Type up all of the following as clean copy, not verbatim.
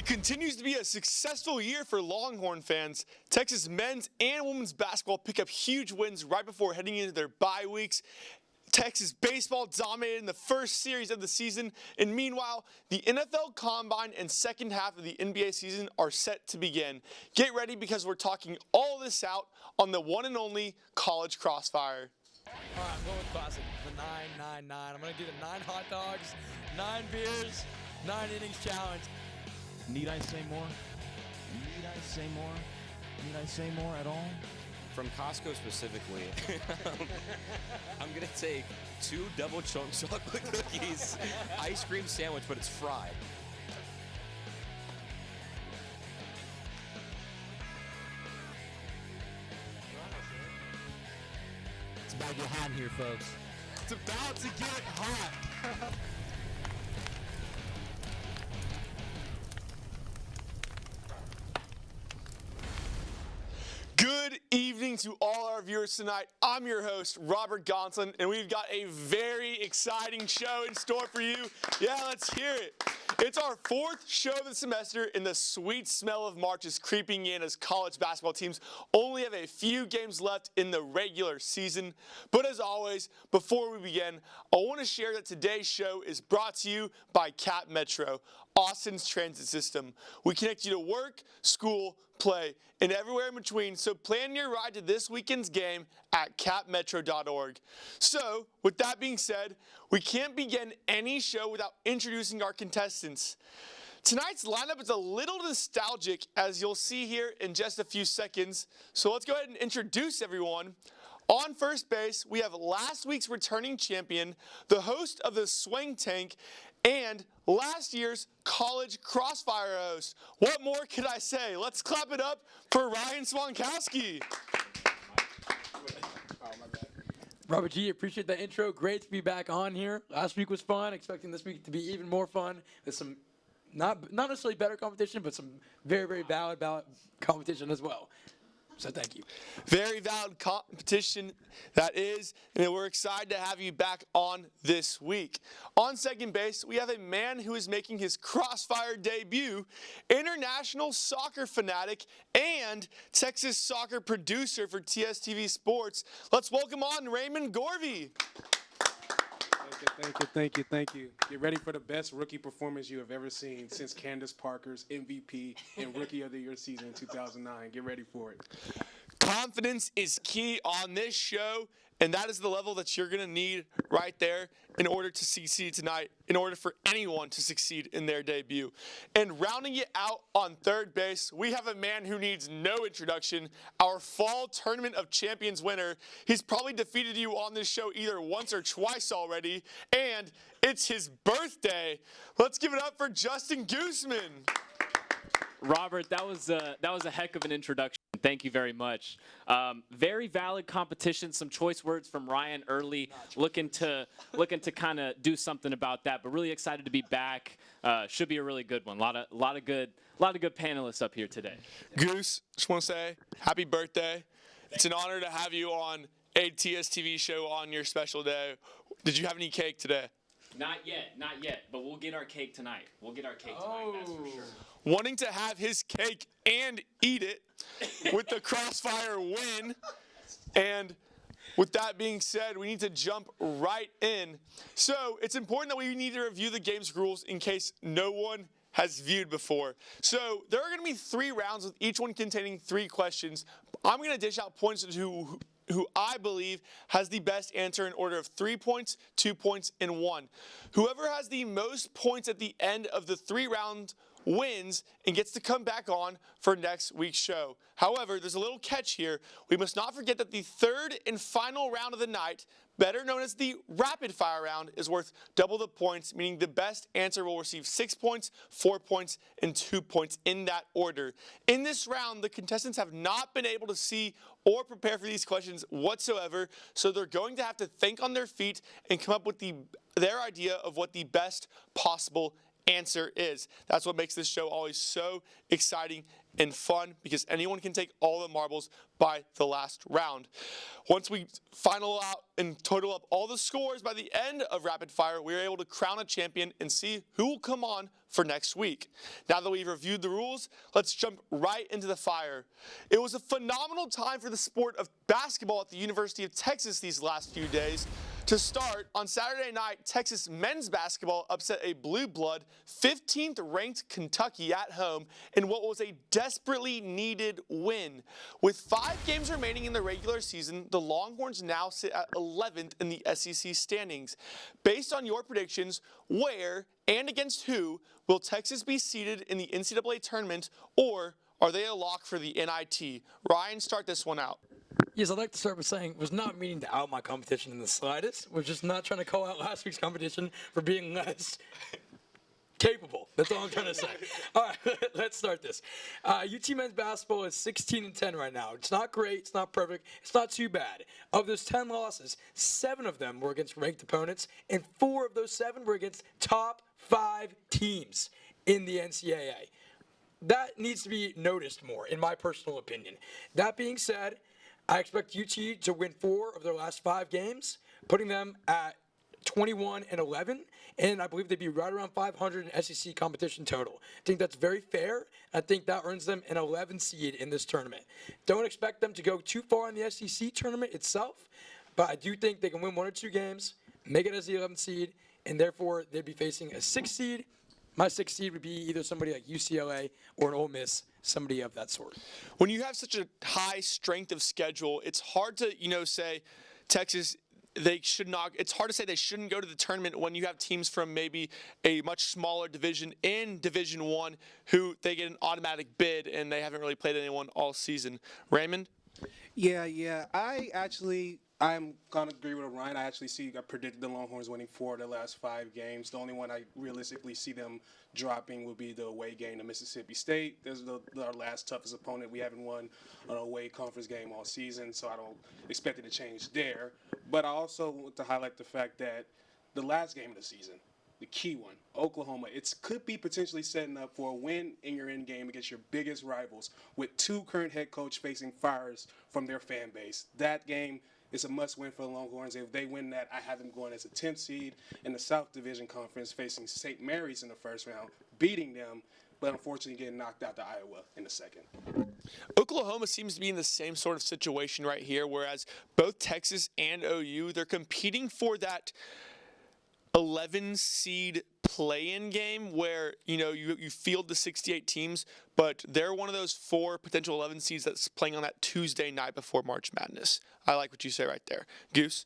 It continues to be a successful year for Longhorn fans. Texas men's and women's basketball pick up huge wins right before heading into their bye weeks. Texas baseball dominated in the first series of the season, and meanwhile, the NFL Combine and second half of the NBA season are set to begin. Get ready because we're talking all this out on the one and only College Crossfire. All right, I'm going with classic, the 9-9-9. I'm going to do the 9 hot dogs, 9 beers, 9 innings challenge. Need I say more? Need I say more? Need I say more at all? From Costco specifically, I'm going to take 2 double chunk chocolate cookies, ice cream sandwich, but it's fried. It's about to get hot in here, folks. It's about to get hot. Good evening to all our viewers tonight. I'm your host, Robert Gonsolin, and we've got a very exciting show in store for you. Yeah, let's hear it. It's our 4th show of the semester, and the sweet smell of March is creeping in as college basketball teams only have a few games left in the regular season. But as always, before we begin, I want to share that today's show is brought to you by Cap Metro, Austin's transit system. We connect you to work, school, play, and everywhere in between, so plan your ride to this weekend's game at capmetro.org. So, with that being said, we can't begin any show without introducing our contestants. Tonight's lineup is a little nostalgic, as you'll see here in just a few seconds, so let's go ahead and introduce everyone. On first base, we have last week's returning champion, the host of the Swing Tank, and last year's College Crossfire host. What more could I say? Let's clap it up for Ryan Swantkowski. Robert G, appreciate that intro. Great to be back on here. Last week was fun. Expecting this week to be even more fun. There's some not necessarily better competition, but some very, very valid competition as well. So thank you. Very valid competition that is, and we're excited to have you back on this week. On second base, we have a man who is making his Crossfire debut, international soccer fanatic, and Texas soccer producer for TSTV Sports. Let's welcome on Raymond Gorvie. Thank you. Get ready for the best rookie performance you have ever seen since Candace Parker's MVP and Rookie of the Year season in 2009. Get ready for it. Confidence is key on this show, and that is the level that you're going to need right there in order to succeed tonight, in order for anyone to succeed in their debut. And rounding it out on third base, we have a man who needs no introduction, our Fall Tournament of Champions winner. He's probably defeated you on this show either once or twice already, and it's his birthday. Let's give it up for Justin Goosman. Robert, that was a heck of an introduction. Thank you very much. Very valid competition. Some choice words from Ryan early, looking to kind of do something about that. But really excited to be back. Should be a really good one. A lot of good panelists up here today. Goose, just want to say happy birthday. It's an honor to have you on a TSTV show on your special day. Did you have any cake today? Not yet. But we'll get our cake tonight. That's for sure. Wanting to have his cake and eat it with the Crossfire win. And with that being said, we need to jump right in. So it's important that we need to review the game's rules in case no one has viewed before. So there are going to be 3 rounds with each one containing 3 questions. I'm going to dish out points to who I believe has the best answer in order of 3 points, 2 points, and 1. Whoever has the most points at the end of the 3 rounds wins and gets to come back on for next week's show. However, there's a little catch here. We must not forget that the 3rd and final round of the night, better known as the rapid fire round, is worth double the points, meaning the best answer will receive 6 points, 4 points, and 2 points in that order. In this round, the contestants have not been able to see or prepare for these questions whatsoever, so they're going to have to think on their feet and come up with their idea of what the best possible answer is. That's what makes this show always so exciting and fun because anyone can take all the marbles by the last round. Once we final out and total up all the scores by the end of Rapid Fire, we are able to crown a champion and see who will come on for next week. Now that we've reviewed the rules, let's jump right into the fire. It was a phenomenal time for the sport of basketball at the University of Texas these last few days. To start, on Saturday night, Texas men's basketball upset a blue blood 15th ranked Kentucky at home in what was a desperately needed win. With 5 games remaining in the regular season, the Longhorns now sit at 11th in the SEC standings. Based on your predictions, where and against who will Texas be seeded in the NCAA tournament, or are they a lock for the NIT? Ryan, start this one out. Yes, I'd like to start by saying was not meaning to out my competition in the slightest. Was just not trying to call out last week's competition for being less capable. That's all I'm trying to say. All right, let's start this. UT men's basketball is 16-10 right now. It's not great. It's not perfect. It's not too bad. Of those 10 losses, 7 of them were against ranked opponents, and 4 of those 7 were against top 5 teams in the NCAA. That needs to be noticed more, in my personal opinion. That being said, I expect UT to win 4 of their last 5 games, putting them at 21-11, and I believe they'd be right around 500 in SEC competition total. I think that's very fair. I think that earns them an 11 seed in this tournament. Don't expect them to go too far in the SEC tournament itself, but I do think they can win 1 or 2 games, make it as the 11th seed, and therefore they'd be facing a 6th seed. My 6th seed would be either somebody like UCLA or an Ole Miss, somebody of that sort. When you have such a high strength of schedule, it's hard to, say Texas, they should not. It's hard to say they shouldn't go to the tournament when you have teams from maybe a much smaller division in Division I who they get an automatic bid and they haven't really played anyone all season. Raymond? Yeah. I'm going to agree with Ryan. I predicted the Longhorns winning 4 of their last 5 games. The only one I realistically see them dropping will be the away game to Mississippi State. There's our last toughest opponent. We haven't won an away conference game all season, so I don't expect it to change there. But I also want to highlight the fact that the last game of the season, the key one, Oklahoma, it could be potentially setting up for a win in your end game against your biggest rivals with 2 current head coach facing fires from their fan base. That game is a must-win for the Longhorns. If they win that, I have them going as a 10th seed in the South Division Conference, facing St. Mary's in the first round, beating them, but unfortunately getting knocked out to Iowa in the second. Oklahoma seems to be in the same sort of situation right here, whereas both Texas and OU, they're competing for that 11 seed play-in game where you field the 68 teams, but they're one of those 4 potential 11 seeds that's playing on that Tuesday night before March Madness. I like what you say right there. Goose?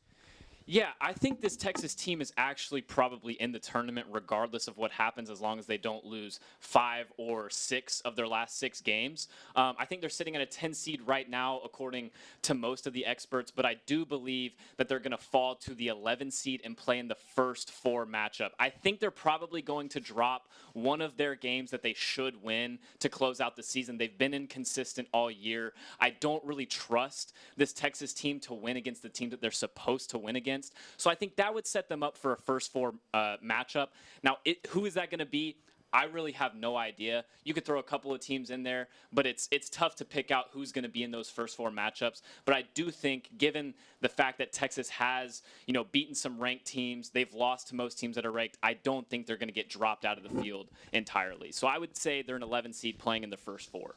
Yeah, I think this Texas team is actually probably in the tournament regardless of what happens, as long as they don't lose 5 or 6 of their last 6 games. I think they're sitting at a 10 seed right now, according to most of the experts, but I do believe that they're going to fall to the 11 seed and play in the first 4 matchup. I think they're probably going to drop one of their games that they should win to close out the season. They've been inconsistent all year. I don't really trust this Texas team to win against the team that they're supposed to win against. So I think that would set them up for a first 4 matchup. Now, who is that going to be? I really have no idea. You could throw a couple of teams in there, but it's tough to pick out who's going to be in those first 4 matchups. But I do think, given the fact that Texas has, beaten some ranked teams, they've lost to most teams that are ranked, I don't think they're going to get dropped out of the field entirely. So I would say they're an 11 seed playing in the first 4.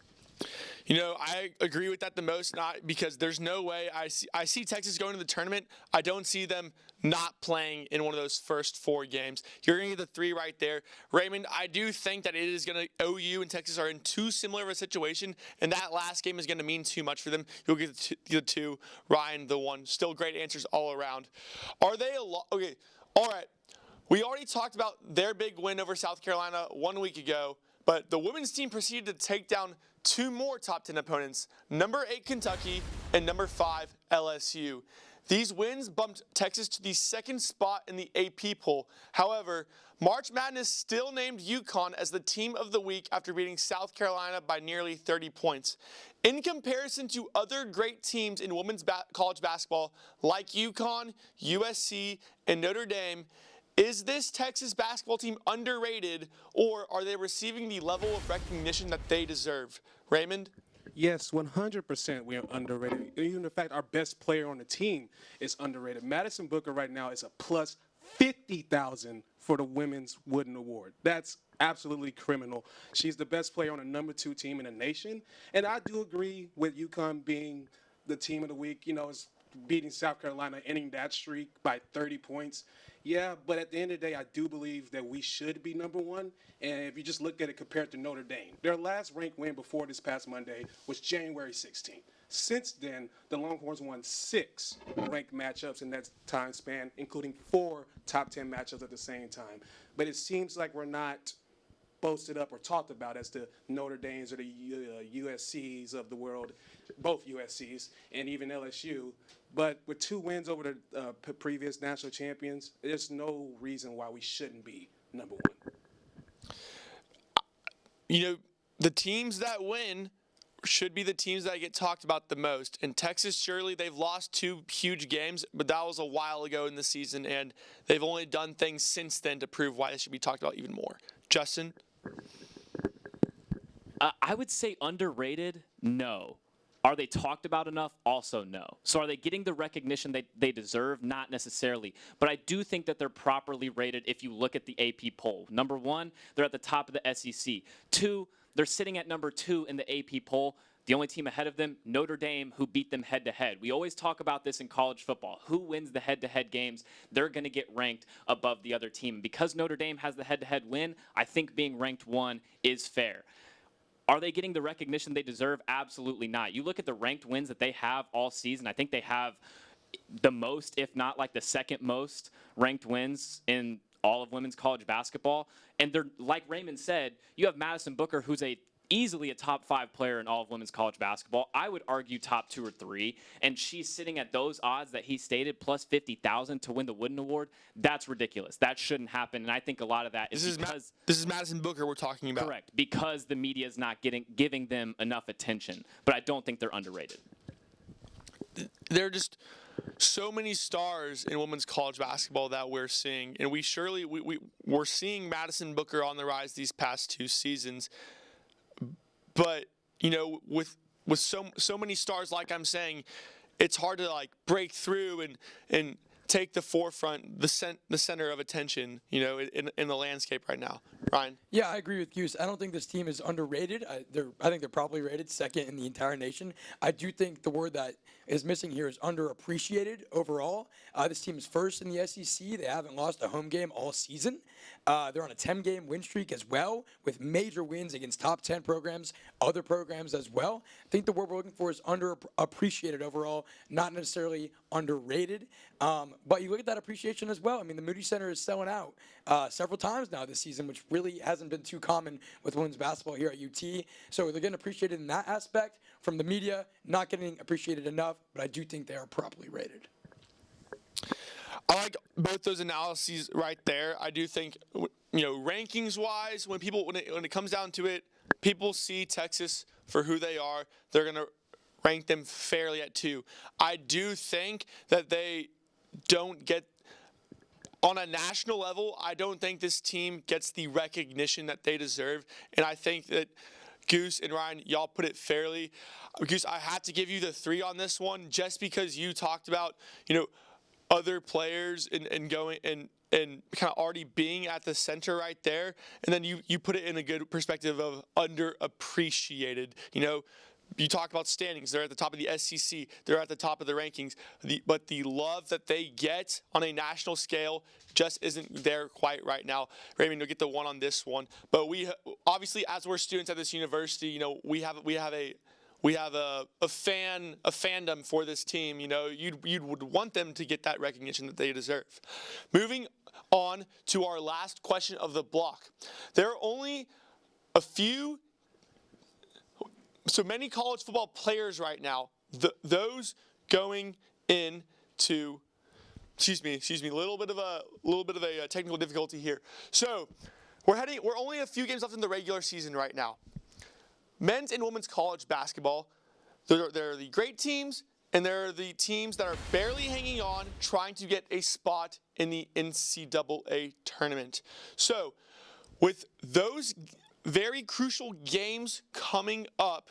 I agree with that the most, not because there's no way I see Texas going to the tournament. I don't see them not playing in one of those first 4 games. You're going to get the 3 right there. Raymond, I do think that it is going to, OU and Texas are in too similar of a situation, and that last game is going to mean too much for them. You'll get the 2, Ryan the 1. Still great answers all around. Are they okay, all right. We already talked about their big win over South Carolina 1 week ago, but the women's team proceeded to take down 2 more top 10 opponents, number 8 Kentucky and number 5 LSU. These wins bumped Texas to the 2nd spot in the AP poll. However, March Madness still named UConn as the team of the week after beating South Carolina by nearly 30 points. In comparison to other great teams in women's college basketball like UConn, USC, and Notre Dame, is this Texas basketball team underrated, or are they receiving the level of recognition that they deserve? Raymond? Yes, 100% we are underrated. Even the fact our best player on the team is underrated. Madison Booker right now is a plus 50,000 for the Women's Wooden Award. That's absolutely criminal. She's the best player on a number 2 team in the nation. And I do agree with UConn being the team of the week. You know, it's beating South Carolina, ending that streak by 30 points. Yeah, but at the end of the day, I do believe that we should be number 1. And if you just look at it compared to Notre Dame, their last ranked win before this past Monday was January 16th. Since then, the Longhorns won 6 ranked matchups in that time span, including 4 top 10 matchups at the same time. But it seems like we're not boasted up or talked about as the Notre Dames or the USCs of the world, both USCs and even LSU. But with 2 wins over the previous national champions, there's no reason why we shouldn't be number 1. You know, the teams that win should be the teams that get talked about the most. And Texas, surely they've lost 2 huge games, but that was a while ago in the season, and they've only done things since then to prove why they should be talked about even more. Justin? I would say underrated, no. Are they talked about enough? Also no. So are they getting the recognition they deserve? Not necessarily. But I do think that they're properly rated if you look at the AP poll. Number 1, they're at the top of the SEC. 2, they're sitting at number 2 in the AP poll. The only team ahead of them, Notre Dame, who beat them head-to-head. We always talk about this in college football. Who wins the head-to-head games, they're going to get ranked above the other team. Because Notre Dame has the head-to-head win, I think being ranked 1 is fair. Are they getting the recognition they deserve? Absolutely not. You look at the ranked wins that they have all season. I think they have the most, if not like the second most ranked wins in all of women's college basketball. And they're, like Raymond said, you have Madison Booker, who's easily a top 5 player in all of women's college basketball. I would argue top 2 or 3. And she's sitting at those odds that he stated, plus 50,000 to win the Wooden Award. That's ridiculous. That shouldn't happen. And I think a lot of that is because this is Madison Booker we're talking about. Correct. Because the media is not giving them enough attention. But I don't think they're underrated. There are just so many stars in women's college basketball that we're seeing. And we're seeing Madison Booker on the rise these past 2 seasons. But, you know, with so many stars, like I'm saying, it's hard to like break through and take the forefront, the center of attention, you know, in the landscape right now. Ryan? Yeah, I agree with Goose. I don't think this team is underrated. I think they're probably rated second in the entire nation. I do think the word that is missing here is underappreciated overall. This team is first in the SEC. They haven't lost a home game all season. They're on a 10-game win streak as well, with major wins against top 10 programs, other programs as well. I think the word we're looking for is underappreciated overall, not necessarily underrated. But you look at that appreciation as well. I mean, the Moody Center is selling out several times now this season, which really hasn't been too common with women's basketball here at UT. So they're getting appreciated in that aspect. From the media, not getting appreciated enough, but I do think they are properly rated. I like both those analyses right there. I do think, you know, rankings-wise, when it comes down to it, people see Texas for who they are. They're going to rank them fairly at 2. I do think that they don't get, on a national level, I don't think this team gets the recognition that they deserve. And I think that Goose and Ryan, y'all put it fairly. Goose, I have to give you the 3 on this one, just because you talked about, you know, other players and going and kind of already being at the center right there. And then you put it in a good perspective of underappreciated. You know, you talk about standings. They're at the top of the SEC. They're at the top of the rankings. But the love that they get on a national scale just isn't there quite right now. Raymond, you'll get the 1 on this one. But we obviously, as we're students at this university, you know, we have a fandom for this team. You know, you would want them to get that recognition that they deserve. Moving on to our last question of the block. There are only a few, so many college football players right now, those going into, excuse me, a little bit of a technical difficulty here. So we're only a few games left in the regular season right now. Men's and women's college basketball, they're the great teams and they're the teams that are barely hanging on, trying to get a spot in the NCAA tournament. So, with those very crucial games coming up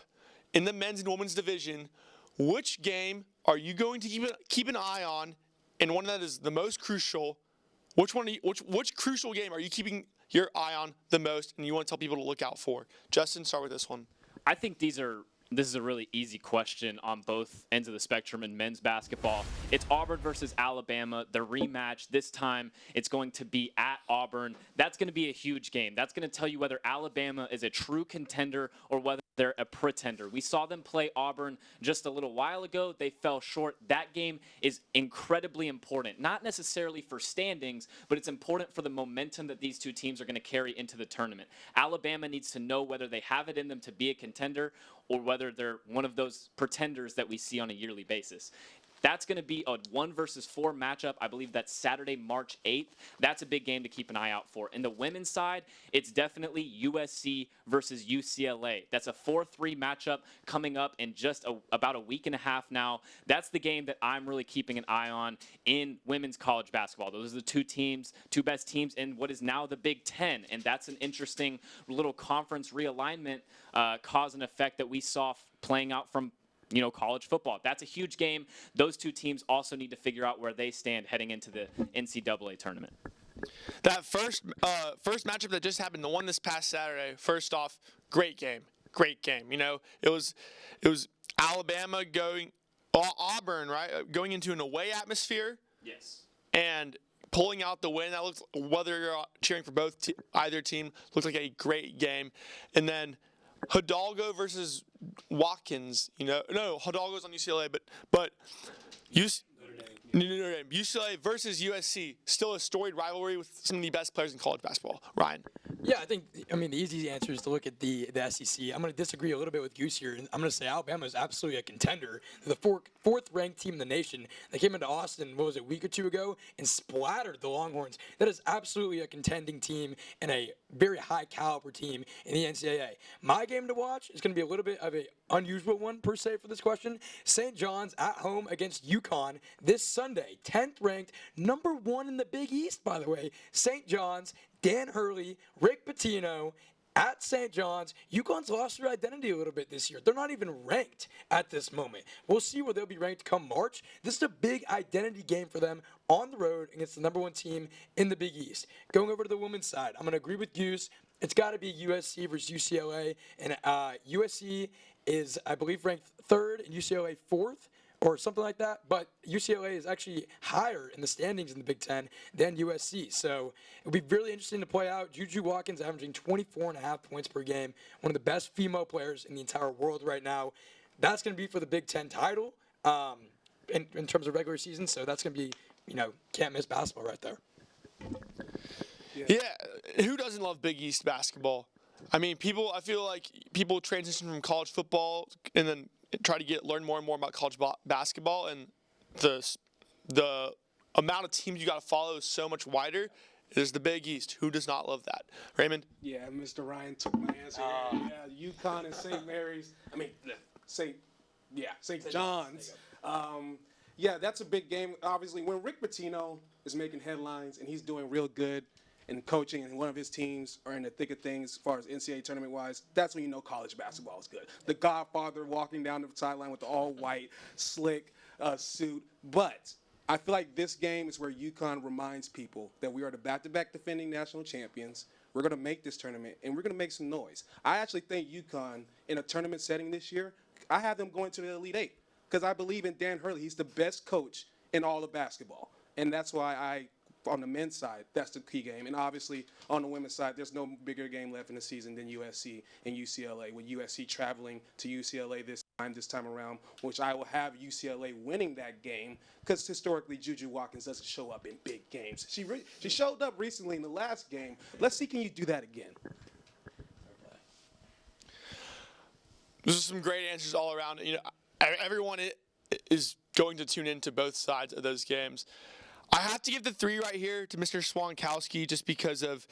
in the men's and women's division, which game are you going to keep an eye on, and one that is the most crucial? Which crucial game are you keeping your eye on the most, and you want to tell people to look out for? Justin, start with this one. I think this is a really easy question on both ends of the spectrum in men's basketball. It's Auburn versus Alabama, the rematch. This time it's going to be at Auburn. That's going to be a huge game. That's going to tell you whether Alabama is a true contender or whether they're a pretender. We saw them play Auburn just a little while ago. They fell short. That game is incredibly important, not necessarily for standings, but it's important for the momentum that these two teams are going to carry into the tournament. Alabama needs to know whether they have it in them to be a contender or whether they're one of those pretenders that we see on a yearly basis. That's going to be a 1 versus 4 matchup. I believe that's Saturday, March 8th. That's a big game to keep an eye out for. In the women's side, it's definitely USC versus UCLA. That's a 4-3 matchup coming up in just about a week and a half now. That's the game that I'm really keeping an eye on in women's college basketball. Those are the two best teams in what is now the Big Ten, and that's an interesting little conference realignment cause and effect that we saw playing out from college football. That's a huge game. Those two teams also need to figure out where they stand heading into the NCAA tournament. That first matchup that just happened, the one this past Saturday, first off, great game. It was Alabama Auburn, right? Going into an away atmosphere. Yes. And pulling out the win. That looks, whether you're cheering for either team, looks like a great game. And then Hidalgo versus Watkins, no, Hidalgo's on UCLA, but Notre Dame. UCLA versus USC, still a storied rivalry with some of the best players in college basketball. Ryan? Yeah, the easy answer is to look at the SEC. I'm going to disagree a little bit with Goose here. I'm going to say Alabama is absolutely a contender. They're the fourth-ranked team in the nation. They came into Austin, a week or two ago, and splattered the Longhorns. That is absolutely a contending team and a very high-caliber team in the NCAA. My game to watch is going to be a little bit of an unusual one, per se, for this question. St. John's at home against UConn this Sunday. 10th ranked, number 1 in the Big East, by the way. St. John's, Dan Hurley, Rick Pitino at St. John's. UConn's lost their identity a little bit this year. They're not even ranked at this moment. We'll see where they'll be ranked come March. This is a big identity game for them on the road against the number 1 team in the Big East. Going over to the women's side, I'm going to agree with Goose. It's got to be USC versus UCLA. And USC is, I believe, ranked 3rd and UCLA 4th. Or something like that, but UCLA is actually higher in the standings in the Big Ten than USC. So it'll be really interesting to play out. Juju Watkins averaging 24.5 points per game, one of the best female players in the entire world right now. That's going to be for the Big Ten title in terms of regular season. So that's going to be, can't miss basketball right there. Yeah, who doesn't love Big East basketball? I feel like people transition from college football and then try to learn more and more about college basketball, and the amount of teams you got to follow is so much wider. There's the Big East. Who does not love that? Raymond? Yeah, Mr. Ryan took my answer. Yeah, UConn and St. Mary's. St. John's. Yeah, that's a big game. Obviously, when Rick Pitino is making headlines and he's doing real good in coaching and one of his teams are in the thick of things as far as NCAA tournament-wise, that's when you know college basketball is good. The Godfather walking down the sideline with the all-white, slick suit. But I feel like this game is where UConn reminds people that we are the back-to-back defending national champions. We're going to make this tournament, and we're going to make some noise. I actually think UConn, in a tournament setting this year, I have them going to the Elite Eight because I believe in Dan Hurley. He's the best coach in all of basketball, and that's why on the men's side, that's the key game. And obviously, on the women's side, there's no bigger game left in the season than USC and UCLA, with USC traveling to UCLA this time around, which I will have UCLA winning that game because historically Juju Watkins doesn't show up in big games. She showed up recently in the last game. Let's see, can you do that again? Those are some great answers all around. Everyone is going to tune into both sides of those games. I have to give the 3 right here to Mr. Swantkowski just because of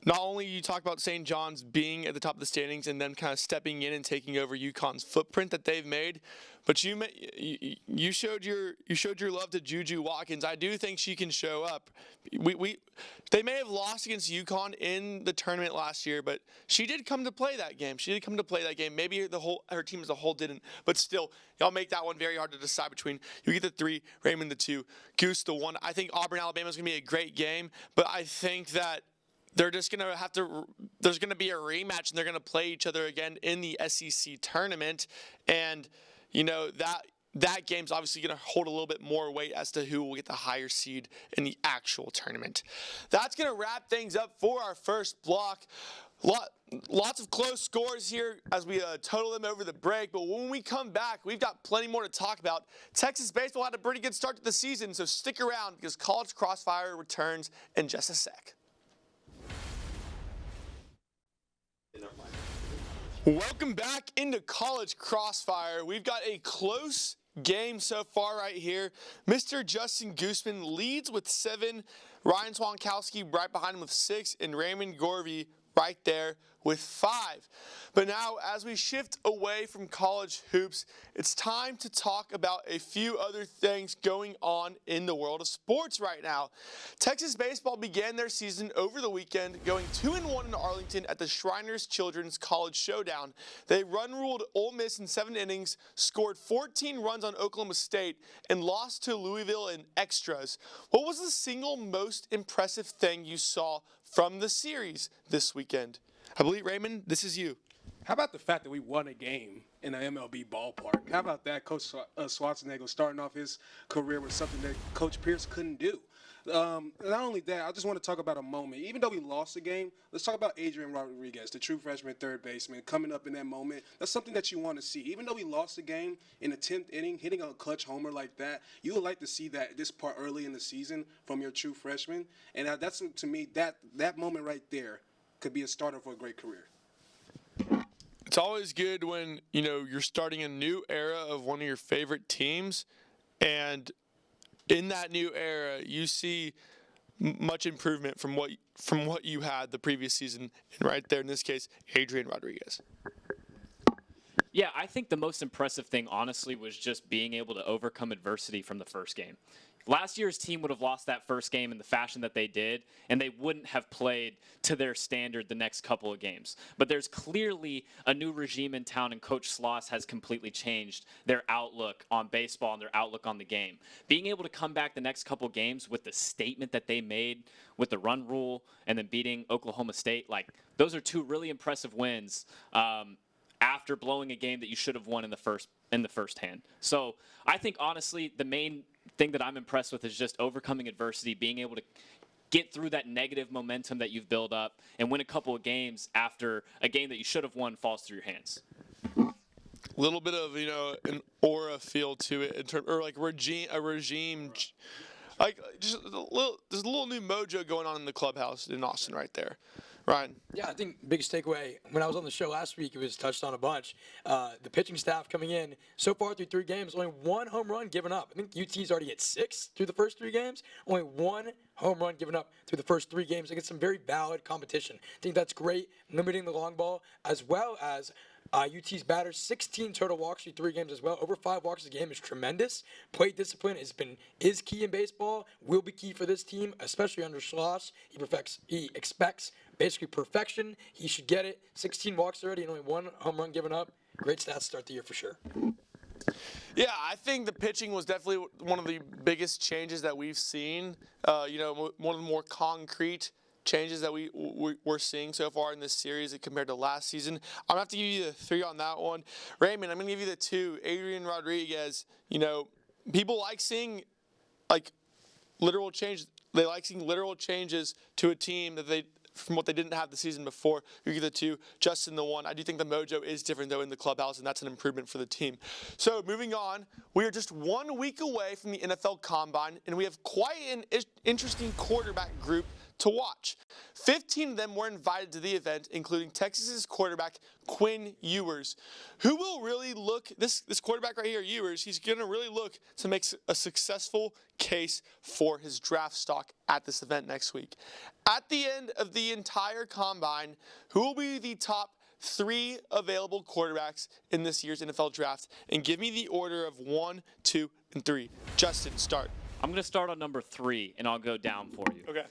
not only you talk about St. John's being at the top of the standings and then kind of stepping in and taking over UConn's footprint that they've made, but you showed your love to Juju Watkins. I do think she can show up. They may have lost against UConn in the tournament last year, but she did come to play that game. Maybe her team as a whole didn't, but still, y'all make that one very hard to decide between. You get the 3, Raymond the 2, Goose the 1. I think Auburn Alabama is going to be a great game, but I think that they're just going to have to – there's going to be a rematch, and they're going to play each other again in the SEC tournament. And, that game's obviously going to hold a little bit more weight as to who will get the higher seed in the actual tournament. That's going to wrap things up for our first block. Lots of close scores here as we total them over the break. But when we come back, we've got plenty more to talk about. Texas baseball had a pretty good start to the season, so stick around because College Crossfire returns in just a sec. Welcome back into College Crossfire. We've got a close game so far right here. Mr. Justin Goosman leads with 7. Ryan Swantkowski right behind him with 6. And Raymond Gorvie right there with 5. But now, as we shift away from college hoops, it's time to talk about a few other things going on in the world of sports right now. Texas baseball began their season over the weekend, going 2-1 in Arlington at the Shriners Children's College Showdown. They run-ruled Ole Miss in 7 innings, scored 14 runs on Oklahoma State, and lost to Louisville in extras. What was the single most impressive thing you saw from the series this weekend? I believe, Raymond, this is you. How about the fact that we won a game in an MLB ballpark? How about that? Coach Schwarzenegger starting off his career with something that Coach Pierce couldn't do. Not only that, I just want to talk about a moment. Even though we lost the game, let's talk about Adrian Rodriguez, the true freshman third baseman, coming up in that moment. That's something that you want to see. Even though we lost the game in the 10th inning, hitting a clutch homer like that, you would like to see that this part early in the season from your true freshman. And that's, to me, that moment right there could be a starter for a great career. It's always good when, you're starting a new era of one of your favorite teams, and in that new era, you see much improvement from what you had the previous season, and right there in this case, Adrian Rodriguez. Yeah, I think the most impressive thing, honestly, was just being able to overcome adversity from the first game. Last year's team would have lost that first game in the fashion that they did, and they wouldn't have played to their standard the next couple of games. But there's clearly a new regime in town, and Coach Sloss has completely changed their outlook on baseball and their outlook on the game. Being able to come back the next couple of games with the statement that they made with the run rule and then beating Oklahoma State, those are 2 really impressive wins after blowing a game that you should have won in the first hand. So I think, honestly, the main thing that I'm impressed with is just overcoming adversity, being able to get through that negative momentum that you've built up and win a couple of games after a game that you should have won falls through your hands. A little bit of, an aura feel to it in terms, or like a regime, like just a little new mojo going on in the clubhouse in Austin right there. Ryan. Yeah, I think biggest takeaway, when I was on the show last week, it was touched on a bunch. The pitching staff coming in, so far through 3 games, only 1 home run given up. I think UT's already at 6 through the first 3 games. Only 1 home run given up through the first 3 games against some very valid competition. I think that's great, limiting the long ball, as well as UT's batters, 16 total walks through 3 games as well. Over 5 walks a game is tremendous. Plate discipline is key in baseball, will be key for this team, especially under Schloss. He expects basically perfection. He should get it. 16 walks already and only 1 home run given up. Great stats to start the year for sure. Yeah, I think the pitching was definitely one of the biggest changes that we've seen. One of the more concrete changes that we're seeing so far in this series compared to last season. I'm going to have to give you the 3 on that one. Raymond, I'm going to give you the 2. Adrian Rodriguez, people like seeing literal change. They like seeing literal changes to a team from what they didn't have the season before. You get the 2, Justin the 1. I do think the mojo is different, though, in the clubhouse, and that's an improvement for the team. So moving on, we are just 1 week away from the NFL Combine, and we have quite an interesting quarterback group to watch. 15 of them were invited to the event, including Texas's quarterback Quinn Ewers, who will really look, this quarterback right here, Ewers, he's going to really look to make a successful case for his draft stock at this event next week. At the end of the entire combine, who will be the top 3 available quarterbacks in this year's NFL draft? And give me the order of 1, 2, and 3. Justin, start. I'm going to start on number 3, and I'll go down for you. Okay.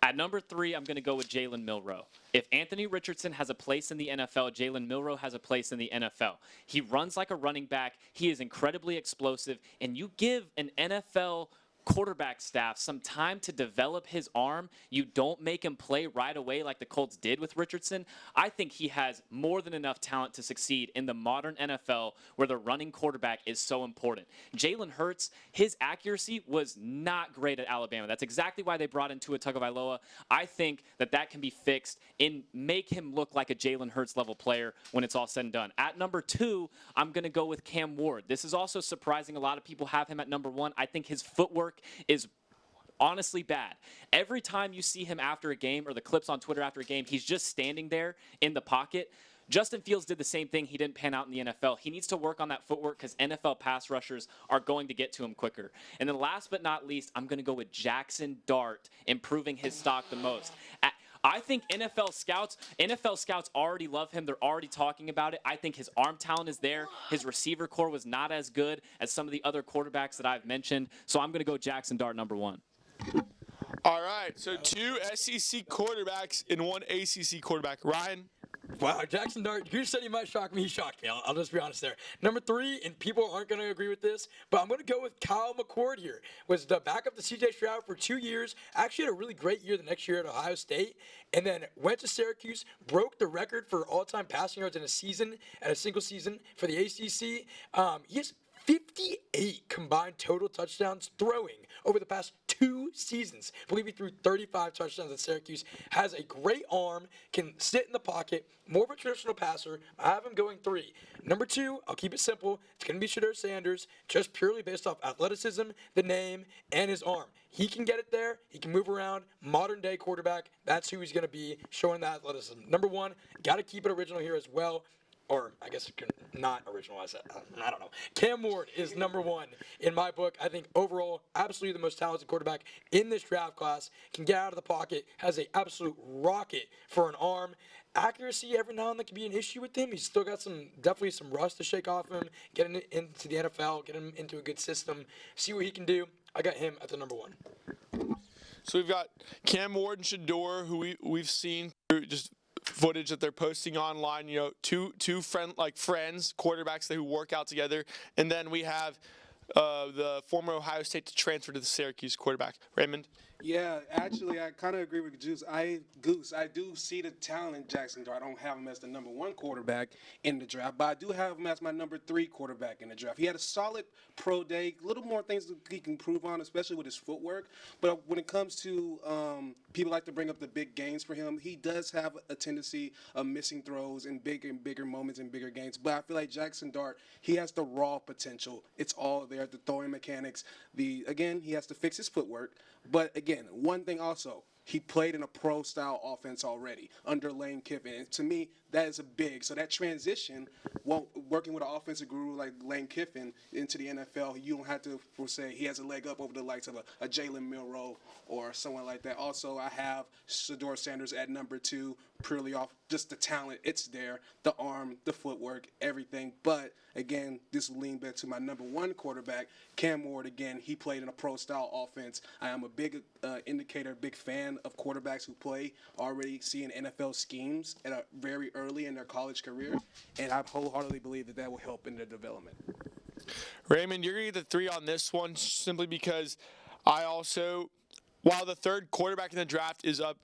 At number 3, I'm going to go with Jalen Milroe. If Anthony Richardson has a place in the NFL, Jalen Milroe has a place in the NFL. He runs like a running back. He is incredibly explosive. And you give an NFL quarterback staff some time to develop his arm, you don't make him play right away like the Colts did with Richardson, I think he has more than enough talent to succeed in the modern NFL where the running quarterback is so important. Jalen Hurts, his accuracy was not great at Alabama. That's exactly why they brought in Tua Tagovailoa. I think that can be fixed and make him look like a Jalen Hurts level player when it's all said and done. At number 2, I'm going to go with Cam Ward. This is also surprising. A lot of people have him at number 1. I think his footwork is honestly bad. Every time you see him after a game or the clips on Twitter after a game, he's just standing there in the pocket. Justin Fields did the same thing. He didn't pan out in the NFL. He needs to work on that footwork because NFL pass rushers are going to get to him quicker. And then last but not least, I'm going to go with Jackson Dart, improving his stock the most. I think NFL scouts already love him. They're already talking about it. I think his arm talent is there. His receiver core was not as good as some of the other quarterbacks that I've mentioned. So I'm going to go Jackson Dart number 1. All right, so 2 SEC quarterbacks and 1 ACC quarterback. Ryan? Wow, Jackson Dart, you said he might shock me. He shocked me. I'll just be honest there. Number 3, and people aren't going to agree with this, but I'm going to go with Kyle McCord here. Was the backup to C.J. Stroud for 2 years. Actually had a really great year the next year at Ohio State, and then went to Syracuse, broke the record for all-time passing yards in a season, at a single season for the ACC. He has 58 combined total touchdowns throwing over the past 2 seasons. I believe he threw 35 touchdowns at Syracuse. Has a great arm, can sit in the pocket, more of a traditional passer. I have him going 3. Number 2, I'll keep it simple. It's going to be Shedeur Sanders, just purely based off athleticism, the name, and his arm. He can get it there. He can move around. Modern day quarterback. That's who he's going to be, showing that athleticism. Number 1, got to keep it original here as well. Or I guess not original. I don't know. Cam Ward is number 1 in my book. I think overall, absolutely the most talented quarterback in this draft class. Can get out of the pocket. Has an absolute rocket for an arm. Accuracy every now and then can be an issue with him. He's still got definitely some rust to shake off him. Get him into the NFL. Get him into a good system. See what he can do. I got him at the number 1. So we've got Cam Ward and Shedeur, who we've seen through just footage that they're posting online, two friends, quarterbacks who work out together. And then we have the former Ohio State to transfer to the Syracuse quarterback. Raymond? Yeah, actually, I kind of agree with Goose. I do see the talent in Jackson Dart. I don't have him as the number 1 quarterback in the draft, but I do have him as my number 3 quarterback in the draft. He had a solid pro day, a little more things that he can improve on, especially with his footwork. But when it comes to people like to bring up the big gains for him, he does have a tendency of missing throws in bigger moments in bigger games. But I feel like Jackson Dart, he has the raw potential. It's all there, the throwing mechanics. Again, he has to fix his footwork. But again, one thing also, he played in a pro-style offense already under Lane Kiffin. And to me, that is a big. So that transition, working with an offensive guru like Lane Kiffin into the NFL, you don't have to say he has a leg up over the likes of a Jalen Milroe or someone like that. Also, I have Shedeur Sanders at number 2, purely off just the talent. It's there, the arm, the footwork, everything. But again, this will lean back to my number 1 quarterback, Cam Ward. Again, he played in a pro-style offense. I am a big big fan of quarterbacks who play already seeing NFL schemes at a very early in their college career, and I wholeheartedly believe that will help in their development. Raymond, you're going to get the 3 on this one simply because I also, while the 3rd quarterback in the draft is up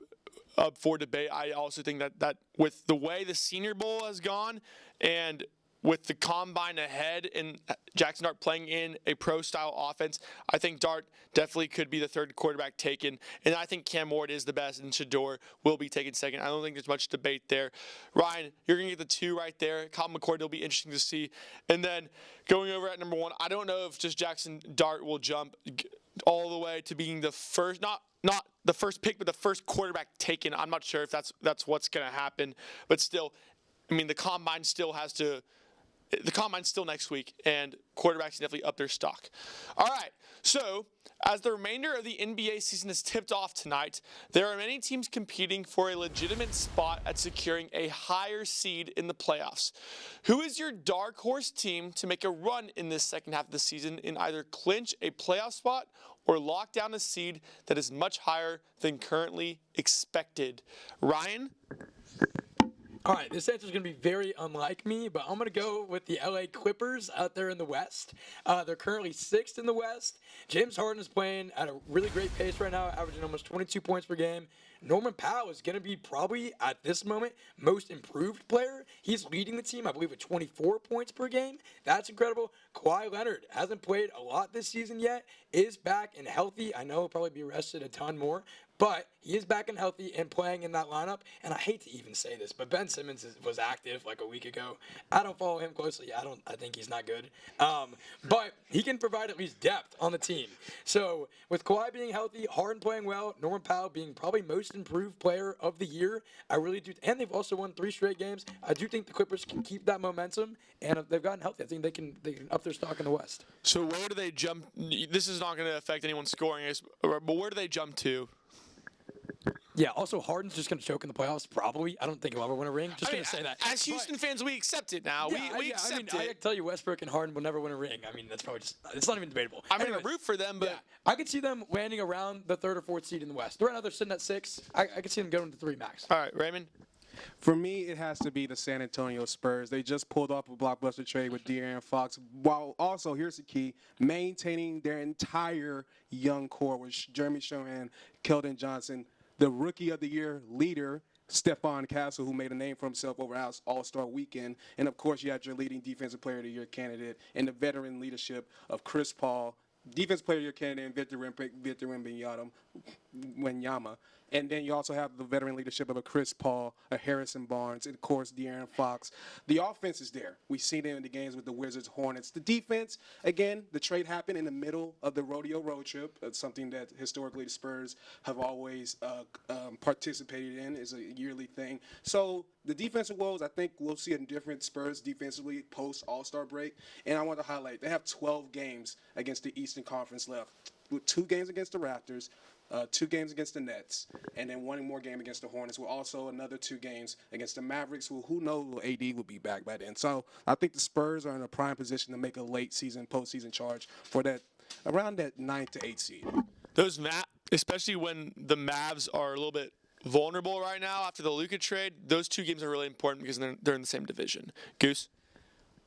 for debate, I also think that with the way the Senior Bowl has gone and with the combine ahead and Jackson Dart playing in a pro-style offense, I think Dart definitely could be the 3rd quarterback taken. And I think Cam Ward is the best, and Shedeur will be taken 2nd. I don't think there's much debate there. Ryan, you're going to get the 2 right there. Kyle McCord will be interesting to see. And then going over at number 1, I don't know if just Jackson Dart will jump all the way to being the first, not the first pick, but the first quarterback taken. I'm not sure if that's what's going to happen, but still, I mean, the combine's still next week, and quarterbacks definitely up their stock. All right, so as the remainder of the NBA season is tipped off tonight, there are many teams competing for a legitimate spot at securing a higher seed in the playoffs. Who is your dark horse team to make a run in this second half of the season and either clinch a playoff spot or lock down a seed that is much higher than currently expected? Ryan? All right, this answer is going to be very unlike me, but I'm going to go with the LA Clippers out there in the West. They're currently 6th in the West. James Harden is playing at a really great pace right now, averaging almost 22 points per game. Norman Powell is going to be probably, at this moment, most improved player. He's leading the team, I believe, with 24 points per game. That's incredible. Kawhi Leonard hasn't played a lot this season yet, is back and healthy. I know he'll probably be rested a ton more, but he is back and healthy and playing in that lineup. And I hate to even say this, but Ben Simmons was active like a week ago. I don't follow him closely. I think he's not good. But he can provide at least depth on the team. So with Kawhi being healthy, Harden playing well, Norman Powell being probably most improved player of the year, I really do. And they've also won 3 straight games. I do think the Clippers can keep that momentum, and if they've gotten healthy, I think they can up their stock in the West. So where do they jump? This is not going to affect anyone's scoring, but where do they jump to? Yeah, also Harden's just going to choke in the playoffs, probably. I don't think he'll ever win a ring. Just going to say that. As Houston fans, we accept it now. We accept it. I can tell you Westbrook and Harden will never win a ring. I mean, that's probably just, it's not even debatable. I'm going to root for them, but... Yeah, I could see them landing around the 3rd or 4th seed in the West. Right now they're sitting at 6. I could see them going to 3 max. All right, Raymond? For me, it has to be the San Antonio Spurs. They just pulled off a blockbuster trade with De'Aaron Fox, while also, here's the key, maintaining their entire young core with Jeremy Sohan, Keldon Johnson, the Rookie of the Year leader, Stephon Castle, who made a name for himself over All-Star Weekend. And, of course, you had your leading Defensive Player of the Year candidate and the veteran leadership of Chris Paul, Defensive Player of the Year candidate and Victor Wembanyama. And then you also have the veteran leadership of a Chris Paul, a Harrison Barnes, and, of course, De'Aaron Fox. The offense is there. We've seen it in the games with the Wizards, Hornets. The defense, again, the trade happened in the middle of the rodeo road trip. It's something that historically the Spurs have always participated in. Is a yearly thing. So the defensive woes, I think we'll see a different Spurs defensively post All-Star break. And I want to highlight, they have 12 games against the Eastern Conference left, with 2 games against the Raptors, 2 games against the Nets, and then 1 more game against the Hornets, with also another 2 games against the Mavericks, who knows AD will be back by then. So I think the Spurs are in a prime position to make a late season, postseason charge for that, around that 9th to 8th seed. Those especially when the Mavs are a little bit vulnerable right now after the Luka trade, those 2 games are really important because they're in the same division. Goose?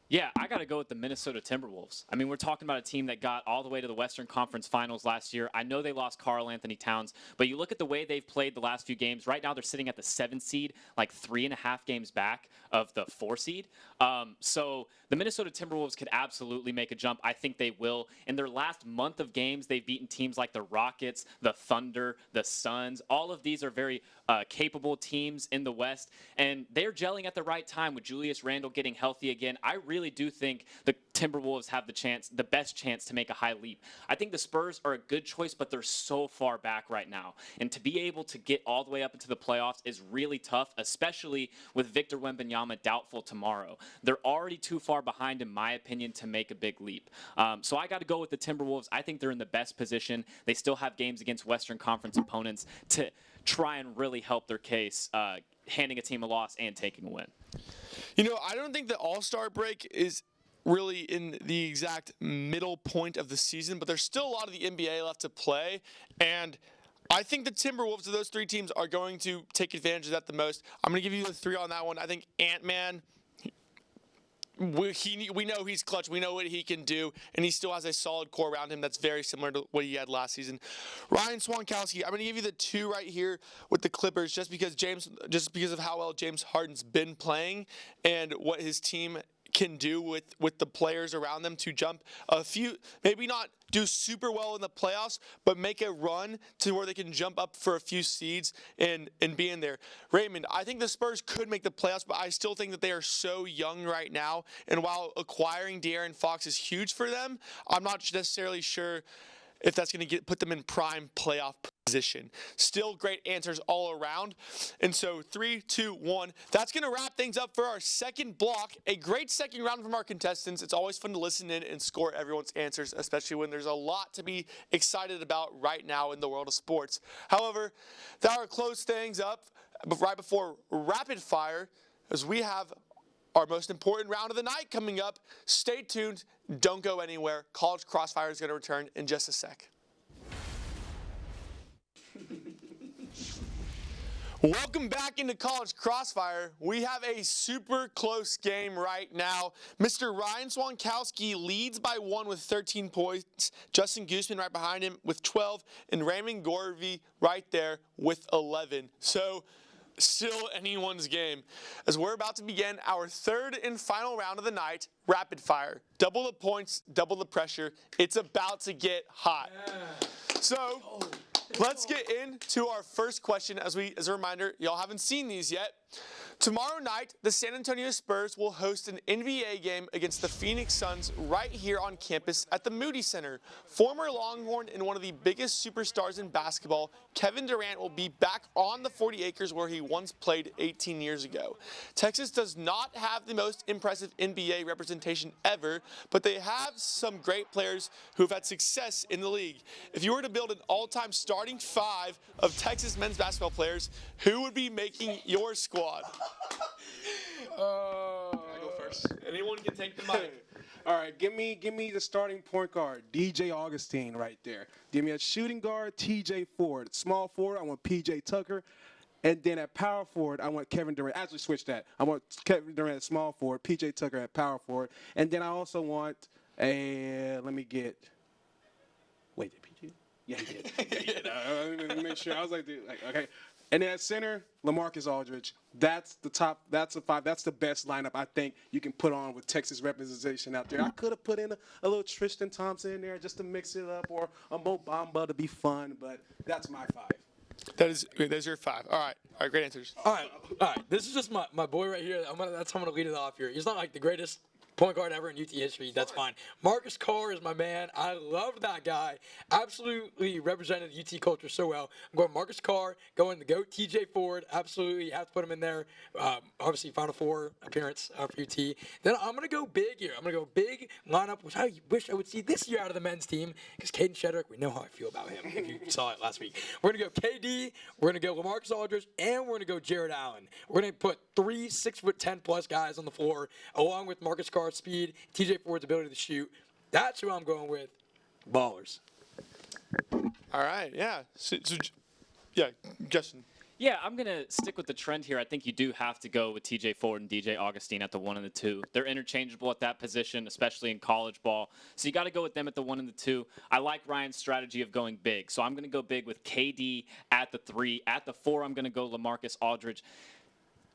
Yeah, I got to go with the Minnesota Timberwolves. I mean, we're talking about a team that got all the way to the Western Conference Finals last year. I know they lost Karl Anthony Towns, but you look at the way they've played the last few games. Right now, they're sitting at the 7th seed, like 3.5 games back of the 4 seed. So the Minnesota Timberwolves could absolutely make a jump. I think they will. In their last month of games, they've beaten teams like the Rockets, the Thunder, the Suns. All of these are very capable teams in the West, and they're gelling at the right time with Julius Randle getting healthy again. I really do think the Timberwolves have the best chance to make a high leap. I think the Spurs are a good choice, but they're so far back right now. And to be able to get all the way up into the playoffs is really tough, especially with Victor Wembanyama doubtful tomorrow. They're already too far behind, in my opinion, to make a big leap. So I got to go with the Timberwolves. I think they're in the best position. They still have games against Western Conference opponents to try and really help their case, handing a team a loss and taking a win. You know, I don't think the All-Star break is really in the exact middle point of the season, but there's still a lot of the NBA left to play, and I think the Timberwolves of those 3 teams are going to take advantage of that the most. I'm going to give you the 3 on that one. I think Ant-Man, we know he's clutch. We know what he can do, and he still has a solid core around him that's very similar to what he had last season. Ryan Swantkowski, I'm going to give you the 2 right here with the Clippers, just because of how well James Harden's been playing and what his team can do with the players around them to jump a few, maybe not do super well in the playoffs, but make a run to where they can jump up for a few seeds and be in there. Raymond, I think the Spurs could make the playoffs, but I still think that they are so young right now, and while acquiring De'Aaron Fox is huge for them, I'm not necessarily sure if that's going to put them in prime playoff position. Still great answers all around. And so 3, 2, 1. That's going to wrap things up for our second block. A great second round from our contestants. It's always fun to listen in and score everyone's answers, especially when there's a lot to be excited about right now in the world of sports. However, that will close things up right before rapid fire, as we have our most important round of the night coming up. Stay tuned. Don't go anywhere. College Crossfire is going to return in just a sec. Welcome back into College Crossfire. We have a super close game right now. Mr. Ryan Swantkowski leads by 1 with 13 points. Justin Goosman right behind him with 12. And Raymond Gorvie right there with 11. So still anyone's game, as we're about to begin our third and final round of the night, rapid fire. Double the points, double the pressure. It's about to get hot. So let's get into our first question. As a reminder, y'all haven't seen these yet. Tomorrow night, the San Antonio Spurs will host an NBA game against the Phoenix Suns right here on campus at the Moody Center. Former Longhorn and one of the biggest superstars in basketball, Kevin Durant will be back on the 40 acres where he once played 18 years ago. Texas does not have the most impressive NBA representation ever, but they have some great players who have had success in the league. If you were to build an all-time starting 5 of Texas men's basketball players, who would be making your squad? I go first. Anyone can take the mic. All right, give me the starting point guard, DJ Augustine right there. Give me a shooting guard, TJ Ford. Small forward, I want PJ Tucker. And then at power forward, I want Kevin Durant. Actually, switch that. I want Kevin Durant at small forward, PJ Tucker at power forward. And then I also want let me get. Wait, did PJ? Yeah, he did. Yeah, he did. Let me make sure. I was like, okay. And then at center, LaMarcus Aldridge. That's the top. That's the 5. That's the best lineup I think you can put on with Texas representation out there. I could have put in a little Tristan Thompson in there just to mix it up, or a Mo Bamba to be fun. But that's my 5. There's your 5. All right, great answers. All right. This is just my boy right here. That's how I'm gonna lead it off here. He's not like the greatest point guard ever in UT history. That's fine. Marcus Carr is my man. I love that guy. Absolutely represented UT culture so well. I'm going Marcus Carr, going the GOAT TJ Ford. Absolutely have to put him in there. Obviously, Final Four appearance for UT. Then I'm going to go big here. I'm going to go big lineup, which I wish I would see this year out of the men's team, because Caden Shedrick, we know how I feel about him if you saw it last week. We're going to go KD, we're going to go LaMarcus Aldridge, and we're going to go Jared Allen. We're going to put 3 6'10+ guys on the floor, along with Marcus Carr's speed, TJ Ford's ability to shoot. That's who I'm going with. Ballers. All right, yeah. Yeah, Justin. Yeah, I'm going to stick with the trend here. I think you do have to go with TJ Ford and DJ Augustine at the 1 and the 2. They're interchangeable at that position, especially in college ball. So you got to go with them at the 1 and the 2. I like Ryan's strategy of going big. So I'm going to go big with KD at the 3. At the 4, I'm going to go LaMarcus Aldridge.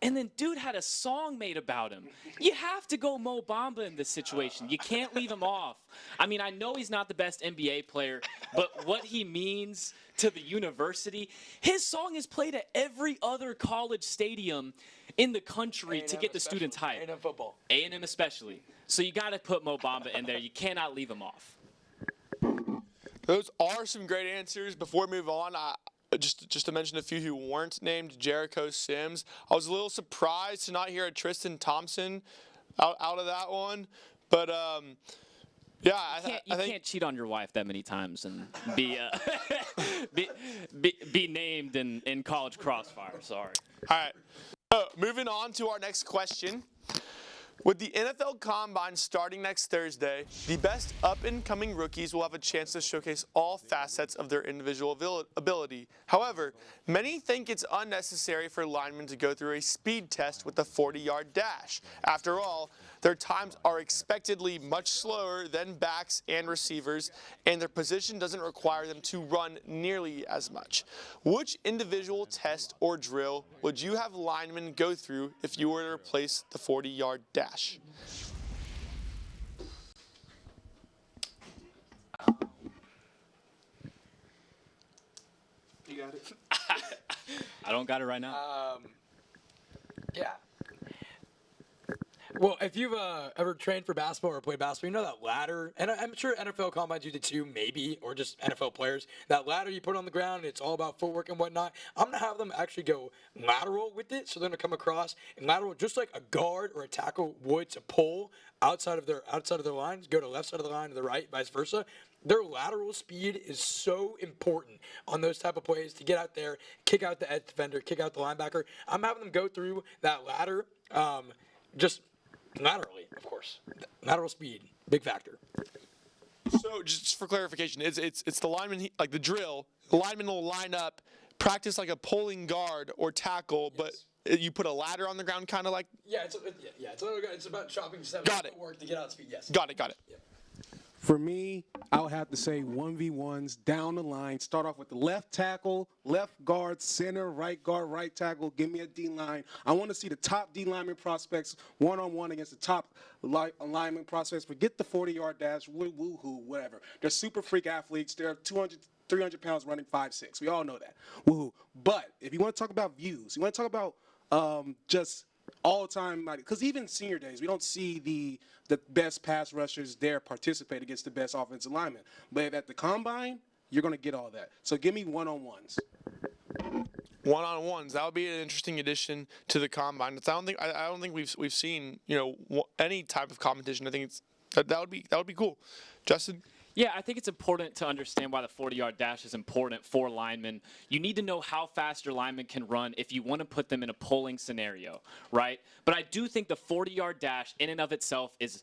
And then dude had a song made about him. You have to go Mo Bamba in this situation. You can't leave him off. I mean, I know he's not the best NBA player, but what he means to the university, his song is played at every other college stadium in the country to get the students hyped. A&M football. A&M especially. So you got to put Mo Bamba in there. You cannot leave him off. Those are some great answers. Before we move on, just to mention a few who weren't named, Jericho Sims. I was a little surprised to not hear a Tristan Thompson out of that one. But, yeah, I think you can't cheat on your wife that many times and be be named in College Crossfire. Sorry. All right. So, moving on to our next question. With the NFL Combine starting next Thursday, the best up-and-coming rookies will have a chance to showcase all facets of their individual ability. However, many think it's unnecessary for linemen to go through a speed test with the 40-yard dash. After all, their times are expectedly much slower than backs and receivers, and their position doesn't require them to run nearly as much. Which individual test or drill would you have linemen go through if you were to replace the 40-yard dash? You got it? I don't got it right now. Yeah. Well, if you've ever trained for basketball or played basketball, you know that ladder, and I'm sure NFL combines use it too, maybe, or just NFL players. That ladder you put on the ground, it's all about footwork and whatnot. I'm gonna have them actually go lateral with it, so they're gonna come across and lateral just like a guard or a tackle would to pull outside of their lines, go to the left side of the line to the right, vice versa. Their lateral speed is so important on those type of plays to get out there, kick out the edge defender, kick out the linebacker. I'm having them go through that ladder, just laterally, of course. Lateral speed, big factor. So just for clarification, it's the lineman, like the drill. The lineman will line up, practice like a pulling guard or tackle, but you put a ladder on the ground, kind of like. Yeah, it's about chopping steps. Got it. Work to get out speed. Yes. Got it. Yeah. For me, I would have to say 1v1s down the line. Start off with the left tackle, left guard, center, right guard, right tackle. Give me a D line. I want to see the top D lineman prospects one-on-one against the top lineman prospects. Forget the 40-yard dash, woo-hoo, whatever. They're super freak athletes. They're 200, 300 pounds running 5'6". We all know that. Woo-hoo. But if you want to talk about views, you want to talk about just all-time, because even senior days, we don't see the best pass rushers there participate against the best offensive linemen. But at the combine, you're going to get all that. So give me one-on-ones. One-on-ones. That would be an interesting addition to the combine. I don't think we've seen any type of competition. I think that would be cool. Justin. Yeah, I think it's important to understand why the 40-yard dash is important for linemen. You need to know how fast your linemen can run if you want to put them in a pulling scenario, right? But I do think the 40-yard dash in and of itself is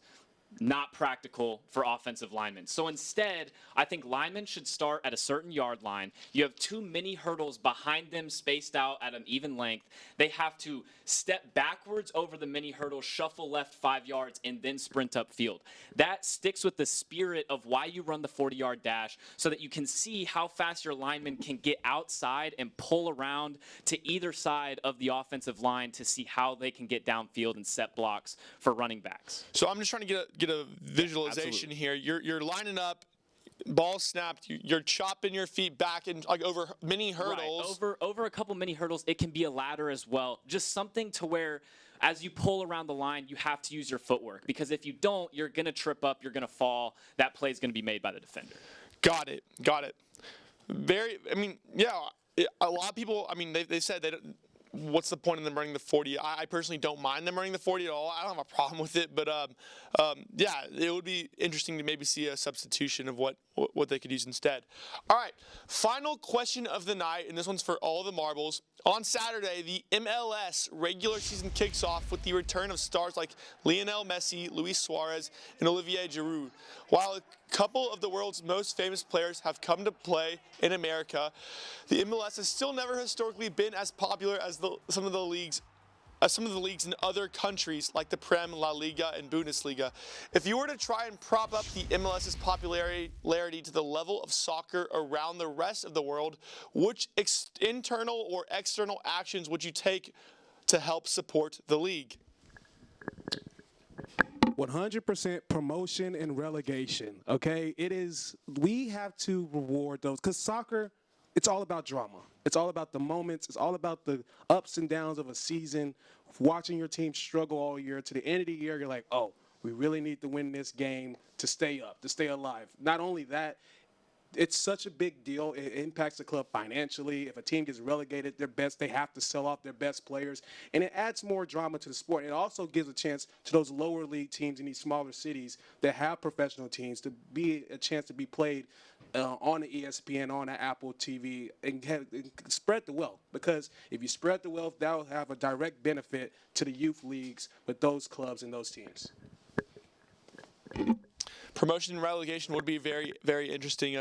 not practical for offensive linemen. So instead, I think linemen should start at a certain yard line. You have two mini hurdles behind them spaced out at an even length. They have to step backwards over the mini hurdle, shuffle left 5 yards, and then sprint upfield. That sticks with the spirit of why you run the 40-yard dash, so that you can see how fast your linemen can get outside and pull around to either side of the offensive line to see how they can get downfield and set blocks for running backs. So I'm just trying to get a visualization here. You're lining up, ball snapped. You're chopping your feet back and like over mini hurdles. Right. Over a couple mini hurdles. It can be a ladder as well. Just something to where, as you pull around the line, you have to use your footwork, because if you don't, you're gonna trip up. You're gonna fall. That play is gonna be made by the defender. Got it. A lot of people. They said they don't. What's the point in them running the 40? I personally don't mind them running the 40 at all. I don't have a problem with it, but it would be interesting to maybe see a substitution of what they could use instead. All right, final question of the night, and this one's for all the marbles. On Saturday, the MLS regular season kicks off with the return of stars like Lionel Messi, Luis Suarez, and Olivier Giroud. While a couple of the world's most famous players have come to play in America, the MLS has still never historically been as popular as some of the leagues in other countries like the Prem, La Liga, and Bundesliga. If you were to try and prop up the MLS's popularity to the level of soccer around the rest of the world, which internal or external actions would you take to help support the league? 100% promotion and relegation, okay? We have to reward those, because soccer, it's all about drama. It's all about the moments. It's all about the ups and downs of a season, watching your team struggle all year. To the end of the year, you're like, oh, we really need to win this game to stay up, to stay alive. Not only that, it's such a big deal. It impacts the club financially. If a team gets relegated, they have to sell off their best players. And it adds more drama to the sport. It also gives a chance to those lower league teams in these smaller cities that have professional teams to be a chance to be played on the ESPN, on the Apple TV, and spread the wealth. Because if you spread the wealth, that will have a direct benefit to the youth leagues with those clubs and those teams. Promotion and relegation would be very, very interesting,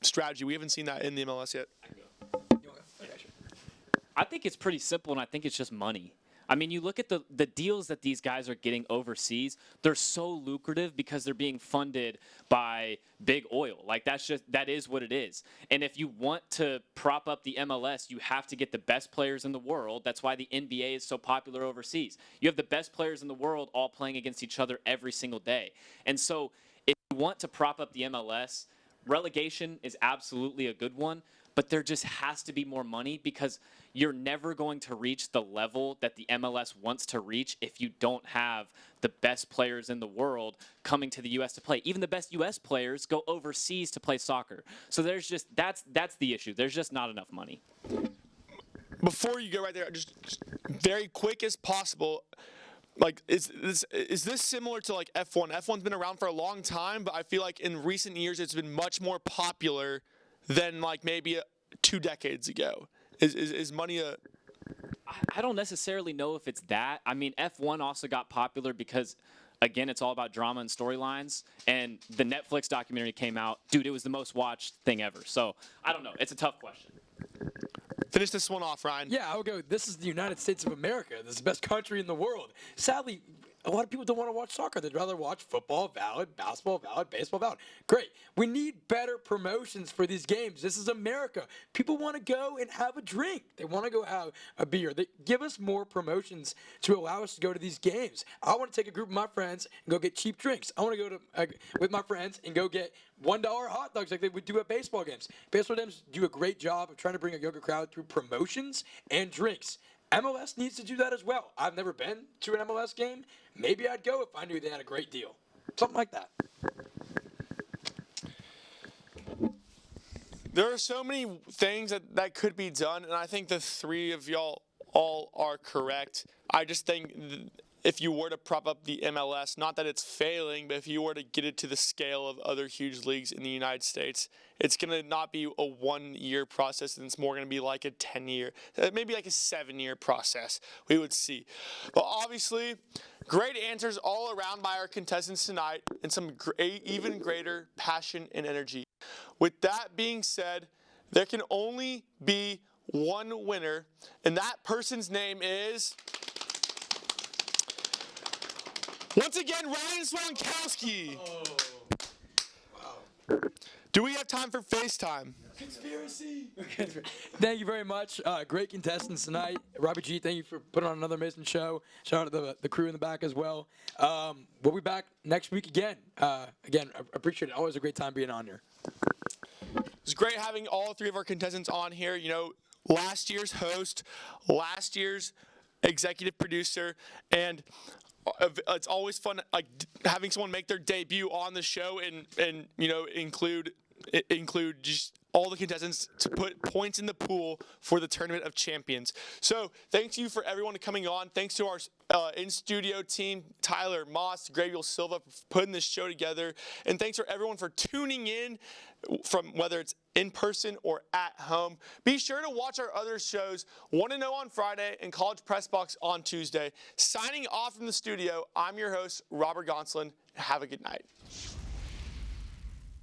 strategy. We haven't seen that in the MLS yet. I think it's pretty simple, and I think it's just money. I mean, you look at the deals that these guys are getting overseas, they're so lucrative because they're being funded by big oil. Like, that is what it is. And if you want to prop up the MLS, you have to get the best players in the world. That's why the NBA is so popular overseas. You have the best players in the world all playing against each other every single day. And so if you want to prop up the MLS, relegation is absolutely a good one. but there just has to be more money because you're never going to reach the level that the MLS wants to reach if you don't have the best players in the world coming to the U.S. to play. Even the best U.S. players go overseas to play soccer. So there's just that's the issue. There's just not enough money. Before you go right there, just very quick as possible. Like, is this similar to like F1? F1's been around for a long time, but I feel like in recent years it's been much more popular than like maybe 2 decades ago. Is money a... I don't necessarily know if it's that. I mean, F1 also got popular because, again, it's all about drama and storylines. And the Netflix documentary came out. Dude, it was the most watched thing ever. So, I don't know. It's a tough question. Finish this one off, Ryan. Yeah, I would go, this is the United States of America. This is the best country in the world. Sadly, a lot of people don't want to watch soccer. They'd rather watch football, valid, basketball, valid, baseball, valid. Great. We need better promotions for these games. This is America. People want to go and have a drink. They want to go have a beer. They give us more promotions to allow us to go to these games. I want to take a group of my friends and go get cheap drinks. I want to go to with my friends and go get $1 hot dogs like they would do at baseball games. Baseball games do a great job of trying to bring a younger crowd through promotions and drinks. MLS needs to do that as well. I've never been to an MLS game. Maybe I'd go if I knew they had a great deal. Something like that. There are so many things that could be done, and I think the three of y'all all are correct. I just think if you were to prop up the MLS, not that it's failing, but if you were to get it to the scale of other huge leagues in the United States, it's going to not be a 1-year process, and it's more going to be like a 10-year, maybe like a 7-year process we would see. But obviously, great answers all around by our contestants tonight, and some even greater passion and energy. With that being said, there can only be one winner, and that person's name is... once again, Ryan Swantkowski. Oh. Wow. Do we have time for FaceTime? Conspiracy. Thank you very much. Great contestants tonight. Robbie G, thank you for putting on another amazing show. Shout out to the crew in the back as well. We'll be back next week again. Again, I appreciate it. Always a great time being on here. It's great having all three of our contestants on here. You know, last year's host, last year's executive producer, and it's always fun like having someone make their debut on the show and you know include just all the contestants to put points in the pool for the Tournament of Champions. So thanks you for everyone coming on. Thanks to our in-studio team, Tyler, Moss, Gabriel Silva, for putting this show together. And thanks for everyone for tuning in from whether it's in person or at home. Be sure to watch our other shows, 1-0 on Friday and College Press Box on Tuesday. Signing off from the studio, I'm your host, Robert Gonsolin. Have a good night.